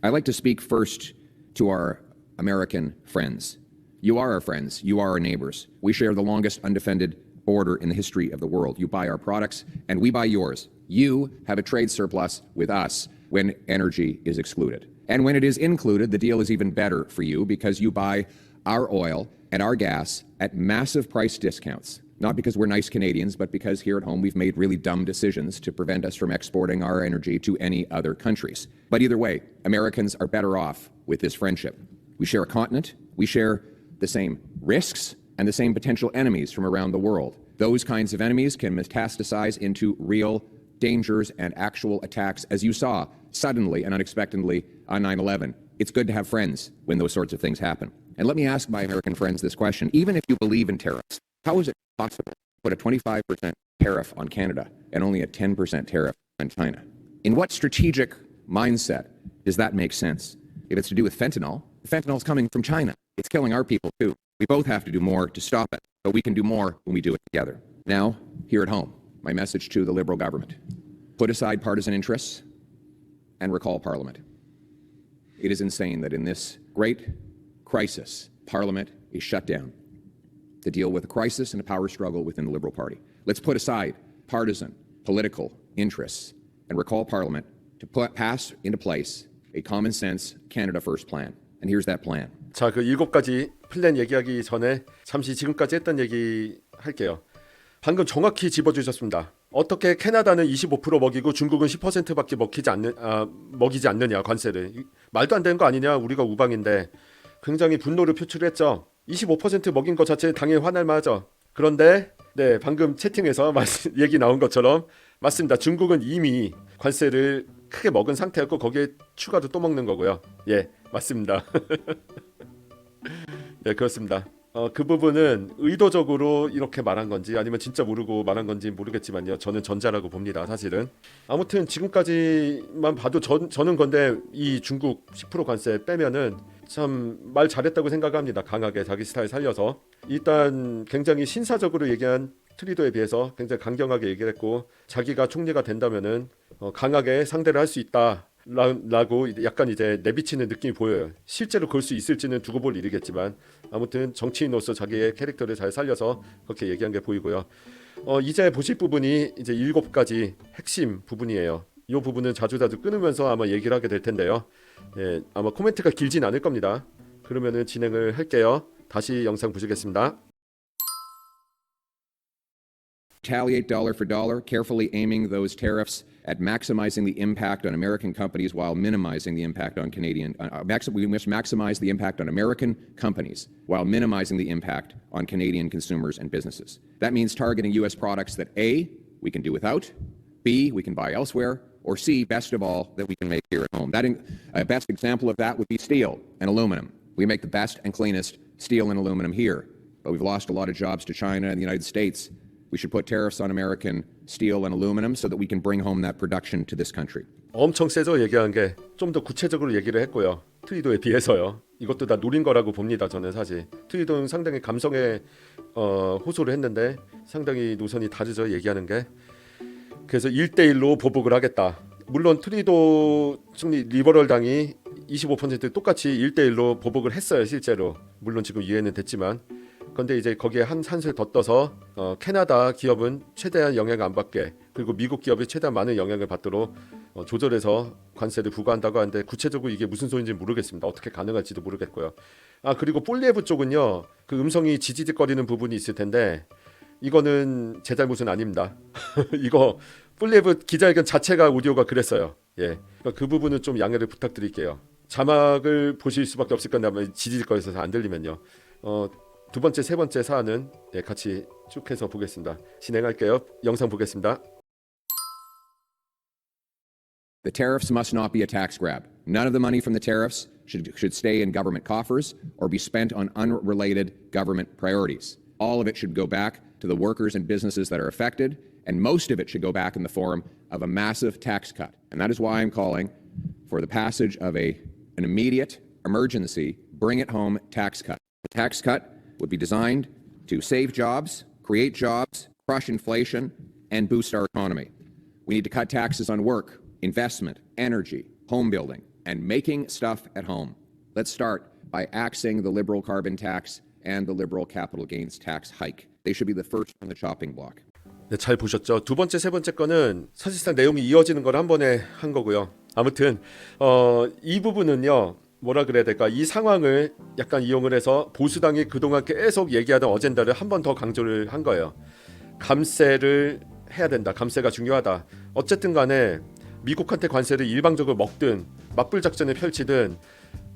I'd like to speak first to our American friends. You are our friends. You are our neighbors. We share the longest undefended border in the history of the world. You buy our products, and we buy yours. You have a trade surplus with us when energy is excluded. And when it is included, the deal is even better for you because you buy our oil and our gas at massive price discounts. Not because we're nice Canadians, but because here at home we've made really dumb decisions to prevent us from exporting our energy to any other countries. But either way, Americans are better off with this friendship. We share a continent, we share the same risks and the same potential enemies from around the world. Those kinds of enemies can metastasize into real dangers and actual attacks, as you saw suddenly and unexpectedly on 9/11. It's good to have friends when those sorts of things happen. And let me ask my American friends this question. Even if you believe in tariffs, how is it possible to put a 25% tariff on Canada and only a 10% tariff on China? In what strategic mindset does that make sense? If it's to do with fentanyl, the fentanyl's coming from China. It's killing our people too. We both have to do more to stop it, but we can do more when we do it together. Now, here at home, my message to the Liberal government. Put aside partisan interests and recall Parliament. It is insane that in this great crisis, Parliament is shut down to deal with a crisis and a power struggle within the Liberal Party. Let's put aside partisan, political interests and recall Parliament to pass into place a common sense Canada First plan. And here's that plan.
자, 그 7가지 플랜 얘기하기 전에 잠시 지금까지 했던 얘기 할게요. 방금 정확히 짚어주셨습니다. 어떻게 캐나다는 25% 먹이고 중국은 10%밖에 먹이지 않느냐 관세를. 말도 안 되는 거 아니냐, 우리가 우방인데. 굉장히 분노를 표출했죠. 25% 먹인 것 자체는 당연히 화날 만하죠. 그런데 네, 방금 채팅에서 얘기 나온 것처럼 맞습니다. 중국은 이미 관세를 크게 먹은 상태였고 거기에 추가로 또 먹는 거고요. 예, 맞습니다. 네, 그렇습니다. 그 부분은 의도적으로 이렇게 말한 건지 아니면 진짜 모르고 말한 건지 모르겠지만요. 저는 전자라고 봅니다. 사실은. 아무튼 지금까지만 봐도 저는 건데 이 중국 10% 관세 빼면은 참 말 잘했다고 생각합니다. 강하게 자기 스타일 살려서. 일단 굉장히 신사적으로 얘기한 트리도에 비해서 굉장히 강경하게 얘기를 했고 자기가 총리가 된다면은 강하게 상대를 할 수 있다. 라고 약간 이제 내비치는 느낌이 보여요. 실제로 그럴 수 있을지는 두고 볼 일이겠지만 아무튼 정치인으로서 자기의 캐릭터를 잘 살려서 그렇게 얘기한 게 보이고요. 이제 보실 부분이 이제 7가지 핵심 부분이에요. 이 부분은 자주자주 끊으면서 아마 얘기를 하게 될 텐데요. 예, 아마 코멘트가 길진 않을 겁니다. 그러면은 진행을 할게요. 다시 영상 보시겠습니다.
Retaliate dollar for dollar, carefully aiming those tariffs at maximizing the impact on American companies while minimizing the impact on Canadian. We must maximize the impact on American companies while minimizing the impact on Canadian consumers and businesses. That means targeting U.S. products that A, we can do without, B, we can buy elsewhere, or C, best of all, that we can make here at home. A best example of that would be steel and aluminum. We make the best and cleanest steel and aluminum here, but we've lost a lot of jobs to China and the United States. We should put tariffs on American steel and aluminum so that we can bring home that production to this country.
엄청 세죠. 얘기한 게 좀 더 구체적으로 얘기를 했고요. 트리도에 비해서요. 이것도 다 노린 거라고 봅니다. 저는 사실 트리도는 상당히 감성에 호소를 했는데 상당히 노선이 다르죠. 얘기하는 게. 그래서 1대1로 보복을 하겠다. 물론 트리도 총리 리버럴 당이 25% 똑같이 1대1로 보복을 했어요. 실제로. 물론 지금 이해는 됐지만. 그런데 이제 거기에 한술 더 떠서 캐나다 기업은 최대한 영향을 안 받게, 그리고 미국 기업이 최대한 많은 영향을 받도록 조절해서 관세를 부과한다고 하는데 구체적으로 이게 무슨 소리인지 모르겠습니다. 어떻게 가능할지도 모르겠고요. 그리고 볼리에브 쪽은요, 그 음성이 지지직거리는 부분이 있을 텐데 이거는 제 잘못은 아닙니다. 이거 볼리에브 기자회견 자체가 오디오가 그랬어요. 예, 그러니까 그 부분은 좀 양해를 부탁드릴게요. 자막을 보실 수밖에 없을 건데 아마 지지직거려서 안 들리면요. 두 번째, 세 번째 사안은 같이 쭉 해서 보겠습니다. 진행할게요. 영상 보겠습니다.
The tariffs must not be a tax grab. None of the money from the tariffs should stay in government coffers or be spent on unrelated government priorities. All of it should go back to the workers and businesses that are affected, and most of it should go back in the form of a massive tax cut. And that is why I'm calling for the passage of an immediate emergency bring it home tax cut. The tax cut would be designed to save jobs, create jobs, crush inflation, and boost our economy. We need to cut taxes on work, investment, energy, home building, and making stuff at home. Let's start by axing the liberal carbon tax and the liberal capital gains tax hike. They should be the first on the chopping block.
네, 잘 보셨죠? 두 번째, 세 번째 거는 사실상 내용이 이어지는 걸 한 번에 한 거고요. 아무튼 이 부분은요, 뭐라 그래야 될까? 이 상황을 약간 이용을 해서 보수당이 그동안 계속 얘기하던 어젠다를 한 번 더 강조를 한 거예요. 감세를 해야 된다. 감세가 중요하다. 어쨌든 간에 미국한테 관세를 일방적으로 먹든 맞불 작전을 펼치든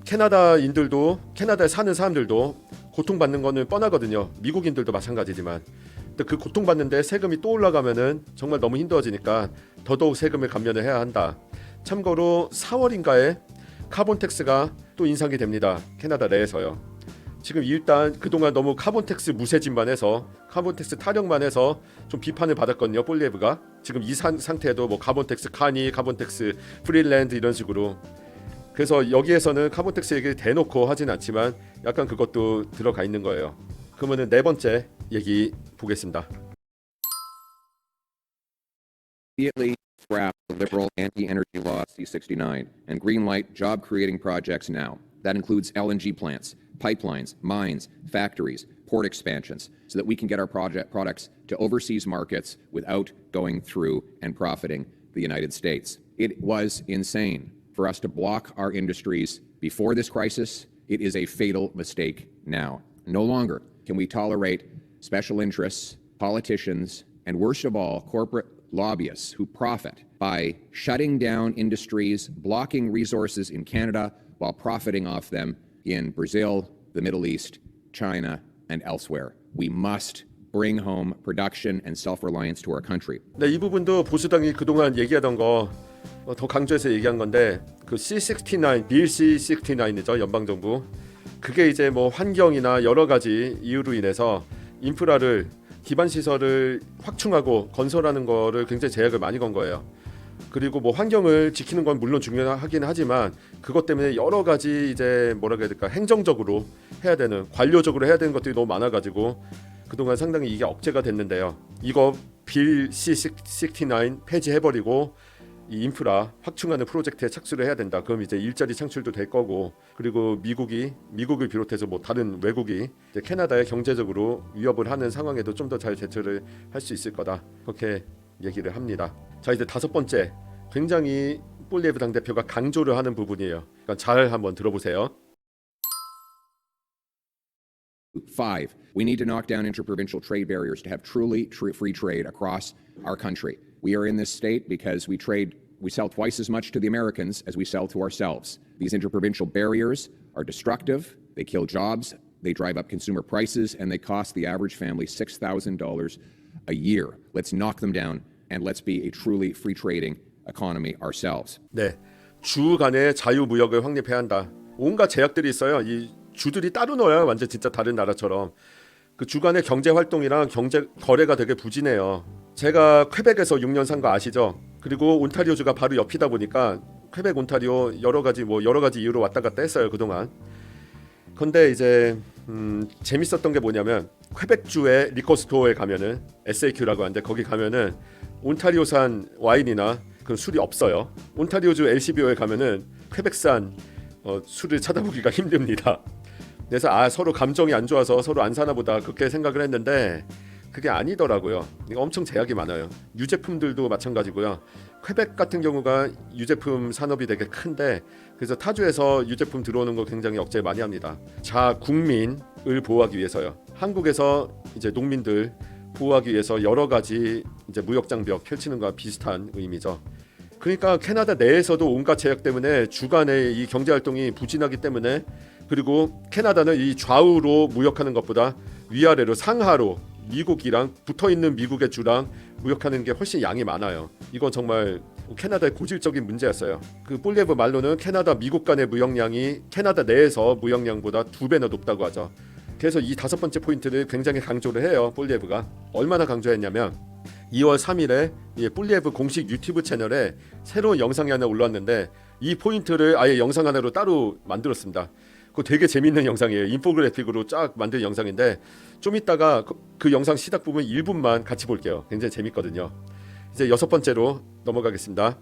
캐나다인들도, 캐나다에 사는 사람들도 고통받는 거는 뻔하거든요. 미국인들도 마찬가지지만. 근데 그 고통받는데 세금이 또 올라가면은 정말 너무 힘들어지니까 더더욱 세금을 감면을 해야 한다. 참고로 4월인가에 카본 텍스가 또 인상이 됩니다. 캐나다 내에서요. 지금 일단 그동안 너무 카본 텍스 무쇠진만 해서, 카본 텍스 타령만 해서 좀 비판을 받았거든요. 볼리에브가. 지금 이 상태에도 뭐 카본 텍스 카니, 카본 텍스 프리랜드 이런 식으로. 그래서 여기에서는 카본 텍스 얘기를 대놓고 하진 않지만 약간 그것도 들어가 있는 거예요. 그러면은 네 번째 얘기 보겠습니다.
Immediately scrap the liberal anti-energy law C-69 and greenlight job-creating projects now. That includes LNG plants, pipelines, mines, factories, port expansions, so that we can get our products to overseas markets without going through and profiting the United States. It was insane for us to block our industries before this crisis. It is a fatal mistake now. No longer can we tolerate special interests, politicians, and worst of all, corporate lobbyists who profit by shutting down industries, blocking resources in Canada while profiting off them in Brazil, the Middle East, China, and elsewhere. We must bring home production and self-reliance to our country.
네, 이 부분도 보수당이 그동안 얘기하던 거 더 강조해서 얘기한 건데, 그 C-69, 빌 C-69이죠, 연방정부. 그게 이제 뭐 환경이나 여러 가지 이유로 인해서 인프라를, 기반 시설을 확충하고 건설하는 거를 굉장히 제약을 많이 건 거예요. 그리고 뭐 환경을 지키는 건 물론 중요하긴 하지만 그것 때문에 여러 가지 이제 뭐라 해야 될까, 행정적으로 해야 되는, 관료적으로 해야 되는 것들이 너무 많아가지고 그동안 상당히 이게 억제가 됐는데요. 이거 빌 C-69 폐지해버리고 이 인프라 확충하는 프로젝트에 착수를 해야 된다. 그럼 이제 일자리 창출도 될 거고, 그리고 미국을 비롯해서 뭐 다른 외국이 이제 캐나다에 경제적으로 위협을 하는 상황에도 좀 더 잘 대처를 할 수 있을 거다. 그렇게 얘기를 합니다. 자, 이제 다섯 번째, 굉장히 볼리에브 당대표가 강조를 하는 부분이에요. 그러니까 잘 한번 들어보세요.
5, we need to knock down interprovincial trade barriers to have truly free trade across our country. We are in this state because we sell twice as much to the Americans as we sell to ourselves. These interprovincial barriers are destructive, they kill jobs, they drive up consumer prices, and they cost the average family $6,000 a year. Let's knock them down and let's be a truly free trading economy ourselves.
네, 주 간의 자유무역을 확립해야 한다. 온갖 제약들이 있어요. 이 주들이 따로 넣어야 완전 진짜 다른 나라처럼. 그 주간의 경제 활동이랑 경제 거래가 되게 부진해요. 제가 퀘벡에서 6년 산 거 아시죠? 그리고 온타리오주가 바로 옆이다 보니까 퀘벡, 온타리오 여러 가지 이유로 왔다 갔다 했어요 그동안. 근데 이제 재밌었던 게 뭐냐면 퀘벡주의 리커스토어에 가면은 SAQ라고 하는데 거기 가면은 온타리오산 와인이나 그 술이 없어요. 온타리오주 LCBO에 가면은 퀘벡산 술을 찾아보기가 힘듭니다. 그래서 서로 감정이 안 좋아서 서로 안 사나 보다 그렇게 생각을 했는데 그게 아니더라고요. 이거 엄청 제약이 많아요. 유제품들도 마찬가지고요. 퀘벡 같은 경우가 유제품 산업이 되게 큰데 그래서 타주에서 유제품 들어오는 거 굉장히 억제 많이 합니다. 자, 국민을 보호하기 위해서요. 한국에서 이제 농민들 보호하기 위해서 여러 가지 이제 무역 장벽 펼치는 거와 비슷한 의미죠. 그러니까 캐나다 내에서도 온갖 제약 때문에 주간의 이 경제 활동이 부진하기 때문에, 그리고 캐나다는 이 좌우로 무역하는 것보다 위아래로 상하로 미국이랑 붙어있는 미국의 주랑 무역하는 게 훨씬 양이 많아요. 이건 정말 캐나다의 고질적인 문제였어요. 그 볼리에브 말로는 캐나다 미국 간의 무역량이 캐나다 내에서 무역량보다 2배나 높다고 하죠. 그래서 이 다섯 번째 포인트를 굉장히 강조를 해요. 볼리에브가 얼마나 강조했냐면 2월 3일에 볼리에브 공식 유튜브 채널에 새로운 영상이 하나 올라왔는데 이 포인트를 아예 영상 하나로 따로 만들었습니다. 그거 되게 재밌는 영상이에요. 인포그래픽으로 쫙 만든 영상인데 좀 이따가 그 영상 시작 부분 1분만 같이 볼게요. 굉장히 재밌거든요. 이제 여섯 번째로 넘어가겠습니다.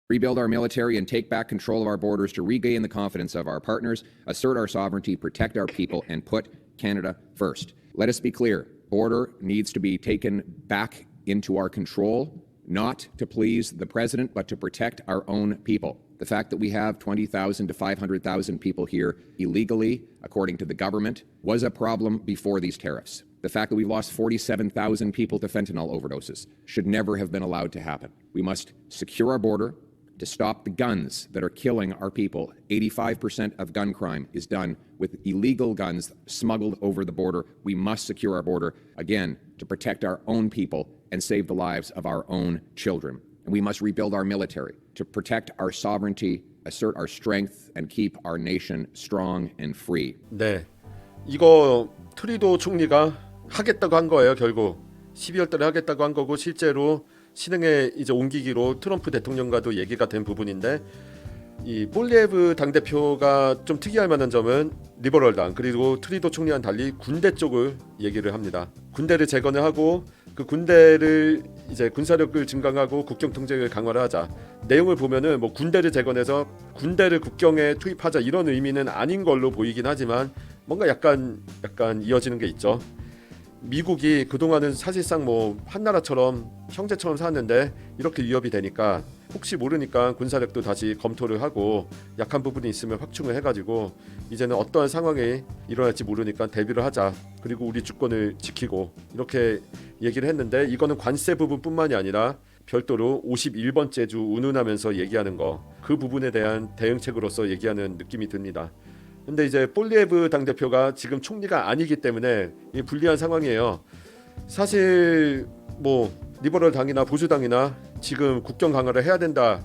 Rebuild our military and take back control of our borders to regain the confidence of our partners, assert our sovereignty, protect our people, and put Canada first. Let us be clear. Border needs to be taken back into our control, not to please the president, but to protect our own people. The fact that we have 20,000 to 500,000 people here illegally, according to the government, was a problem before these tariffs. The fact that we've lost 47,000 people to fentanyl overdoses should never have been allowed to happen. We must secure our border to stop the guns that are killing our people. 85% of gun crime is done with illegal guns smuggled over the border. We must secure our border, again, to protect our own people and save the lives of our own children. And we must rebuild our military to protect our sovereignty, assert our strength, and keep our nation strong and free.
네, 이거 트루도 총리가 하겠다고 한 거예요. 결국 12월 달에 하겠다고 한 거고 실제로 실행에 이제 옮기기로 트럼프 대통령과도 얘기가 된 부분인데, 이 볼리에브 당대표가 좀 특이할 만한 점은 리버럴당 그리고 트루도 총리와는 달리 군대 쪽을 얘기를 합니다. 군대를 재건을 하고 그 군대를 이제 군사력을 증강하고 국경 통제를 강화를 하자. 내용을 보면은 뭐 군대를 재건해서 군대를 국경에 투입하자 이런 의미는 아닌 걸로 보이긴 하지만 뭔가 약간 이어지는 게 있죠. 미국이 그동안은 사실상 뭐 한나라처럼 형제처럼 살았는데 이렇게 위협이 되니까 혹시 모르니까 군사력도 다시 검토를 하고 약한 부분이 있으면 확충을 해가지고 이제는 어떠한 상황이 일어날지 모르니까 대비를 하자. 그리고 우리 주권을 지키고 이렇게 얘기를 했는데, 이거는 관세 부분뿐만이 아니라 별도로 51번째 주 운운하면서 얘기하는 거, 그 부분에 대한 대응책으로서 얘기하는 느낌이 듭니다. 근데 이제 볼리에브 당대표가 지금 총리가 아니기 때문에 이 불리한 상황이에요. 사실 뭐 리버럴 당이나 보수당이나 지금 국경 강화를 해야 된다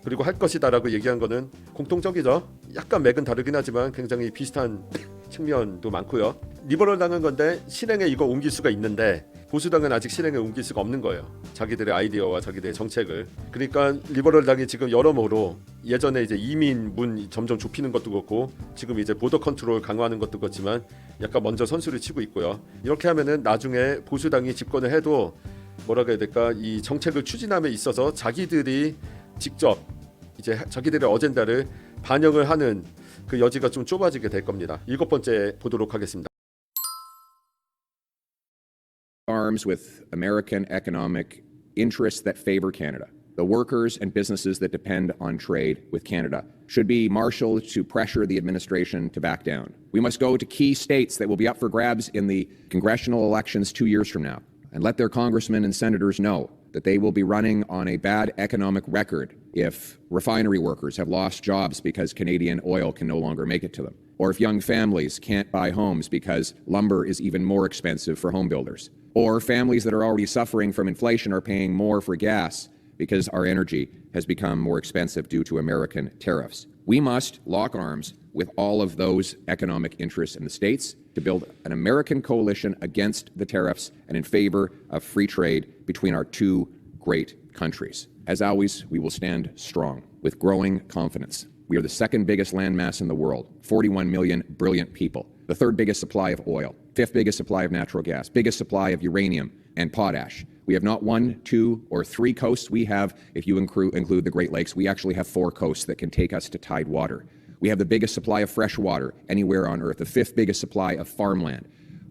그리고 할 것이다라고 얘기한 거는 공통적이죠. 약간 맥은 다르긴 하지만 굉장히 비슷한 측면도 많고요. 리버럴 당은 건데 실행에 이거 옮길 수가 있는데 보수당은 아직 실행에 옮길 수가 없는 거예요. 자기들의 아이디어와 자기들의 정책을. 그러니까 리버럴 당이 지금 여러모로 예전에 이제 이민 문 점점 좁히는 것도 그렇고 지금 이제 보더 컨트롤 강화하는 것도 그렇지만 약간 먼저 선수를 치고 있고요. 이렇게 하면은 나중에 보수당이 집권을 해도 뭐라고 해야 될까? 이 정책을 추진함에 있어서 자기들이 직접 이제 자기들의 어젠다를 반영을 하는 그 여지가 좀 좁아지게 될 겁니다. 7번째 보도록 하겠습니다.
Arms with American economic interests that favor Canada. The workers and businesses that depend on trade with Canada should be marshaled to pressure the administration to back down. We must go to key states that will be up for grabs in the congressional elections 2 years from now and let their congressmen and senators know that they will be running on a bad economic record if refinery workers have lost jobs because Canadian oil can no longer make it to them, or if young families can't buy homes because lumber is even more expensive for home builders, or families that are already suffering from inflation are paying more for gas because our energy has become more expensive due to American tariffs. We must lock arms with all of those economic interests in the states to build an American coalition against the tariffs and in favor of free trade between our two great countries. As always, we will stand strong with growing confidence. We are the second biggest landmass in the world, 41 million brilliant people, the third biggest supply of oil, fifth biggest supply of natural gas, biggest supply of uranium and potash. We have not 1, 2, or 3 coasts. We have, if you include the Great Lakes, we actually have 4 coasts that can take us to tidewater. We have the biggest supply of fresh water anywhere on Earth, the 5th biggest supply of farmland.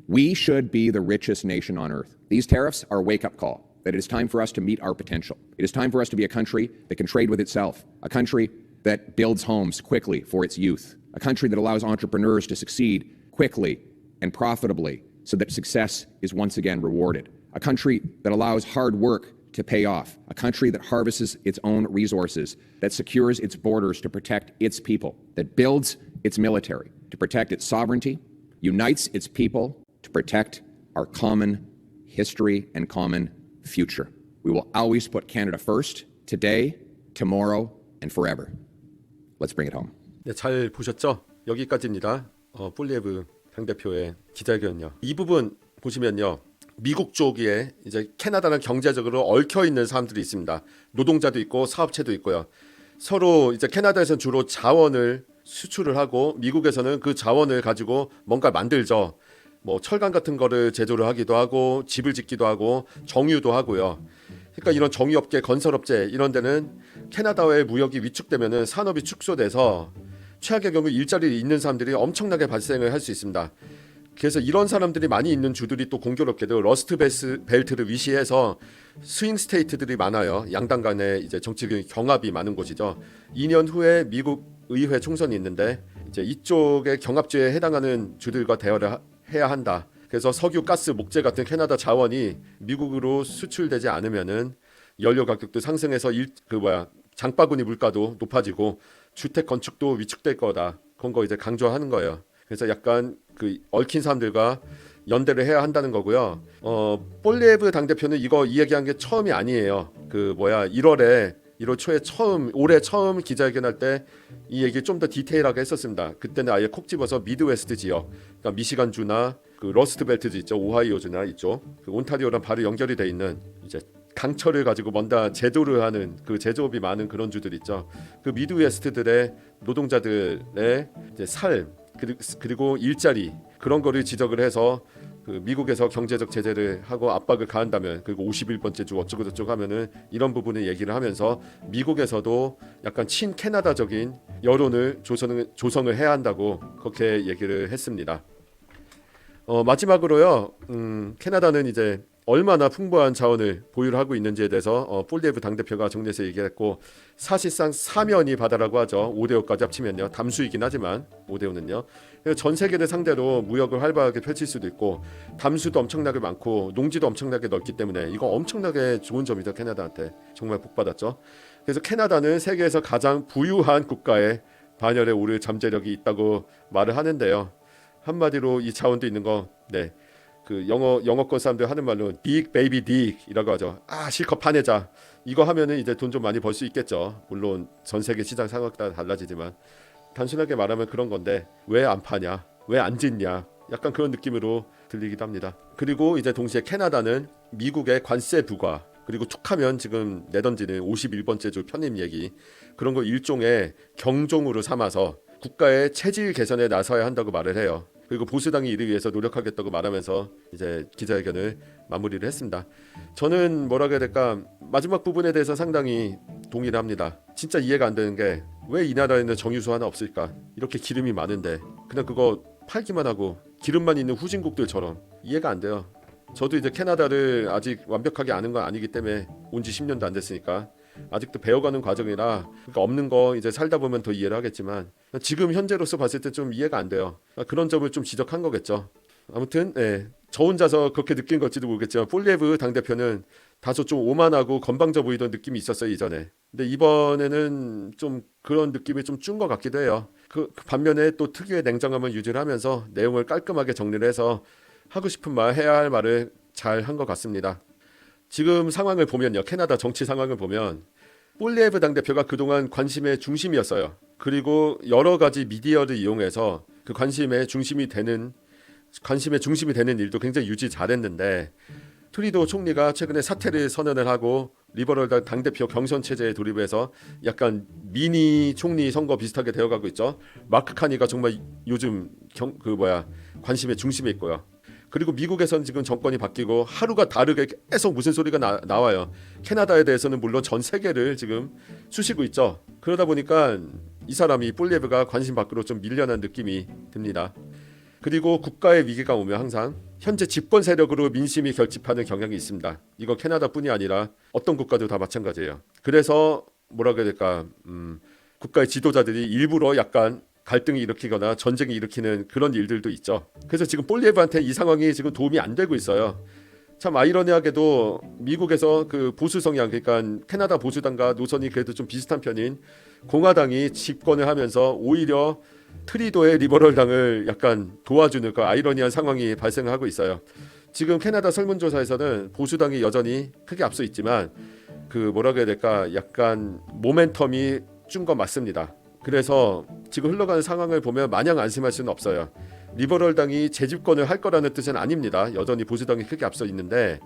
We should be the richest nation on Earth. These tariffs are a wake-up call that it is time for us to meet our potential. It is time for us to be a country that can trade with itself, a country that builds homes quickly for its youth, a country that allows entrepreneurs to succeed quickly and profitably so that success is once again rewarded, a country that allows hard work to pay off, a country that harvests its own resources, that secures its borders to protect its people, that builds its military to protect its sovereignty, unites its people to protect our common history and common future. We will always put Canada first, today, tomorrow, and forever. Let's bring it home.
네, 잘 보셨죠? 여기까지입니다. 폴리에브 당대표의 기자회견요. 이 부분 보시면요. 미국 쪽에 이제 캐나다는 경제적으로 얽혀 있는 사람들이 있습니다. 노동자도 있고 사업체도 있고요. 서로 이제 캐나다에서는 주로 자원을 수출을 하고 미국에서는 그 자원을 가지고 뭔가 만들죠. 뭐 철강 같은 거를 제조를 하기도 하고 집을 짓기도 하고 정유도 하고요. 그러니까 이런 정유업계, 건설업체 이런 데는 캐나다와의 무역이 위축되면은 산업이 축소돼서 최악의 경우 일자리 있는 사람들이 엄청나게 발생을 할 수 있습니다. 그래서 이런 사람들이 많이 있는 주들이 또 공교롭게도 러스트 벨트를 위시해서 스윙 스테이트들이 많아요. 양당 간의 이제 정치적인 경합이 많은 곳이죠. 2년 후에 미국 의회 총선이 있는데 이제 이쪽의 경합주에 해당하는 주들과 대화를 해야 한다. 그래서 석유, 가스, 목재 같은 캐나다 자원이 미국으로 수출되지 않으면은 연료 가격도 상승해서 장바구니 물가도 높아지고 주택 건축도 위축될 거다. 그런 거 이제 강조하는 거예요. 그래서 약간 그 얽힌 사람들과 연대를 해야 한다는 거고요. 폴리에브 당대표는 이 얘기한 게 처음이 아니에요. 1월 초에 올해 처음 기자회견할 때 이 얘기 좀 더 디테일하게 했었습니다. 그때는 아예 콕 집어서 미드웨스트 지역, 그러니까 미시간주나 그 러스트벨트주 있죠, 오하이오주나 이쪽, 그 온타리오랑 바로 연결이 돼 있는 이제 강철을 가지고 뭔가 제조를 하는 그 제조업이 많은 그런 주들 있죠. 그 미드웨스트들의 노동자들의 이제 삶 그리고 일자리 그런 거를 지적을 해서 그 미국에서 경제적 제재를 하고 압박을 가한다면 그리고 51번째 주 어쩌고 저쩌고 하면은 이런 부분을 얘기를 하면서 미국에서도 약간 친캐나다적인 여론을 조성을 해야 한다고 그렇게 얘기를 했습니다. 마지막으로요. 캐나다는 이제 얼마나 풍부한 자원을 보유를 하고 있는지에 대해서 폴리에브 당대표가 정리해서 얘기했고 사실상 사면이 바다라고 하죠. 5대5까지 합치면요. 담수이긴 하지만 5대5는요. 전 세계를 상대로 무역을 활발하게 펼칠 수도 있고 담수도 엄청나게 많고 농지도 엄청나게 넓기 때문에 이거 엄청나게 좋은 점이죠. 캐나다한테 정말 복받았죠. 그래서 캐나다는 세계에서 가장 부유한 국가의 반열에 오를 잠재력이 있다고 말을 하는데요. 한마디로 이 자원도 있는 거, 네. 그 영어권 사람들 하는 말로 dig baby dig이라고 하죠. 실컷 파내자. 이거 하면은 이제 돈 좀 많이 벌 수 있겠죠. 물론 전 세계 시장 상황 따라 달라지지만 단순하게 말하면 그런 건데 왜 안 파냐, 왜 안 짓냐, 약간 그런 느낌으로 들리기도 합니다. 그리고 이제 동시에 캐나다는 미국의 관세 부과 그리고 툭하면 지금 내던지는 51번째 주 편입 얘기 그런 거 일종의 경종으로 삼아서 국가의 체질 개선에 나서야 한다고 말을 해요. 그리고 보수당이 이를 위해서 노력하겠다고 말하면서 이제 기자회견을 마무리를 했습니다. 저는 뭐라고 해야 될까, 마지막 부분에 대해서 상당히 동의를 합니다. 진짜 이해가 안 되는 게 왜 이 나라에는 정유소 하나 없을까? 이렇게 기름이 많은데 그냥 그거 팔기만 하고 기름만 있는 후진국들처럼 이해가 안 돼요. 저도 이제 캐나다를 아직 완벽하게 아는 건 아니기 때문에 온 지 10년도 안 됐으니까 아직도 배워가는 과정이라, 그러니까 없는 거 이제 살다 보면 더 이해를 하겠지만 지금 현재로서 봤을 때 좀 이해가 안 돼요. 그런 점을 좀 지적한 거겠죠. 아무튼 저 혼자서 그렇게 느낀 걸지도 모르겠지만 폴리에브 당대표는 다소 좀 오만하고 건방져 보이던 느낌이 있었어요, 이전에. 근데 이번에는 좀 그런 느낌이 좀 준 것 같기도 해요. 그 반면에 또 특유의 냉정함을 유지를 하면서 내용을 깔끔하게 정리를 해서 하고 싶은 말, 해야 할 말을 잘 한 것 같습니다. 지금 상황을 보면요, 캐나다 정치 상황을 보면 폴리에브 당대표가 그동안 관심의 중심이었어요. 그리고 여러 가지 미디어를 이용해서 그 관심의 중심이 되는 일도 굉장히 유지 잘했는데, 트리도 총리가 최근에 사퇴를 선언을 하고 리버럴 당대표 경선 체제에 돌입해서 약간 미니 총리 선거 비슷하게 되어가고 있죠. 마크 카니가 정말 요즘 관심의 중심에 있고요. 그리고 미국에서는 지금 정권이 바뀌고 하루가 다르게 계속 무슨 소리가 나와요. 캐나다에 대해서는 물론 전 세계를 지금 쑤시고 있죠. 그러다 보니까 이 사람이 폴리에브가 관심 밖으로 좀 밀려난 느낌이 듭니다. 그리고 국가의 위기가 오면 항상 현재 집권 세력으로 민심이 결집하는 경향이 있습니다. 이거 캐나다뿐이 아니라 어떤 국가도 다 마찬가지예요. 그래서 뭐라고 해야 될까, 국가의 지도자들이 일부러 약간 갈등이 일으키거나 전쟁이 일으키는 그런 일들도 있죠. 그래서 지금 폴리에브한테 이 상황이 지금 도움이 안 되고 있어요. 참 아이러니하게도 미국에서 그 보수 성향, 그러니까 캐나다 보수당과 노선이 그래도 좀 비슷한 편인 공화당이 집권을 하면서 오히려 트리도의 리버럴 당을 약간 도와주는 그 아이러니한 상황이 발생하고 있어요. 지금 캐나다 설문조사에서는 보수당이 여전히 크게 앞서 있지만 그 뭐라고 해야 될까, 약간 모멘텀이 준 건 맞습니다. 그래서 지금 흘러가는 상황을 보면 마냥 안심할 수는 없어요. 리버럴 당이 재집권을 할 거라는 뜻은 아닙니다. 여전히 보수당이 크게 앞서 있는데,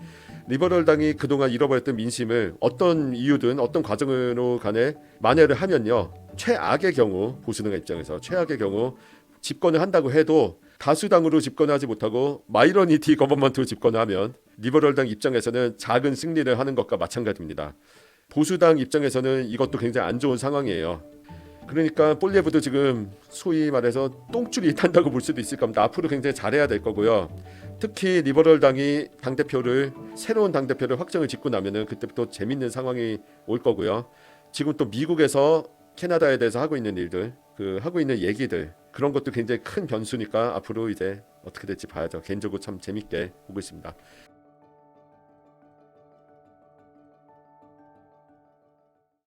리버럴 당이 그동안 잃어버렸던 민심을 어떤 이유든 어떤 과정으로 간에 만회를 하면요, 최악의 경우, 보수당 입장에서 최악의 경우 집권을 한다고 해도 다수당으로 집권을 하지 못하고 마이너리티 거버먼트로 집권을 하면 리버럴 당 입장에서는 작은 승리를 하는 것과 마찬가지입니다. 보수당 입장에서는 이것도 굉장히 안 좋은 상황이에요. 그러니까 폴리에브도 지금 소위 말해서 똥줄이 탄다고 볼 수도 있을 겁니다. 앞으로 굉장히 잘해야 될 거고요. 특히 리버럴 당이 새로운 당대표를 확정을 짓고 나면은 그때부터 재밌는 상황이 올 거고요. 지금 또 미국에서 캐나다에 대해서 하고 있는 일들, 하고 있는 얘기들, 그런 것도 굉장히 큰 변수니까 앞으로 이제 어떻게 될지 봐야죠. 개인적으로 참 재밌게 보고 있습니다.